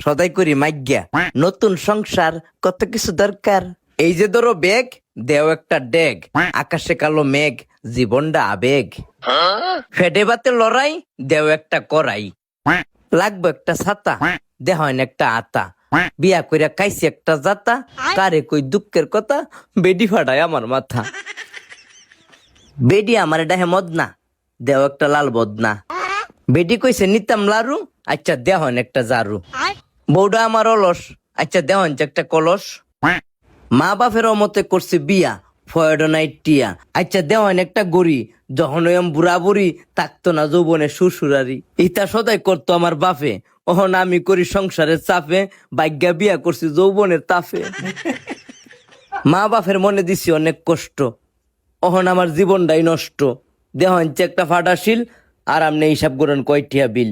সদাই করি মাইগ্যা নতুন সংসার কত কিছু দরকার। এই যে ধরো ব্যাগ দেও একটা ডেগ, আকাশে কালো মেঘ জীবনটা আবেগ। ফেডে বাতে লড়াই দেও একটা করাই, লাগবে একটা ছাতা দেহন একটা আতা। বিয়া কইরা খাইছি একটা জাতা, কারে কই দুঃখের কথা বেডি ফাটায় আমার মাথা। বেডি আমার ডাহে মদনা দেও একটা লাল বদনা। বেডি কইছে নিতাম লারু, আচ্ছা দেহন একটা জারু। বউডা আমার অলস, আচ্ছা দেহন একটা কলস। মা বাপের মতে করছে বিয়া, ফয়ডো নাইট টিয়া, আচ্ছা দেওয়ান একটা গড়ি। যখন ওই বুড়া বুড়ি থাকতো না যৌবনে শ্বশুরারি, ইতা সদাই করতো আমার বাপে। ওহন আমি করি সংসারের চাপে, ভাগ্যা বিয়া করছি যৌবনের তাফে। মা বাপের মনে দিছি অনেক কষ্ট, ওহন আমার জীবনটাই নষ্ট। দেহন একটা ফাটাশিল, আর আমনে হিসাব করেন কয়টিয়া বিল।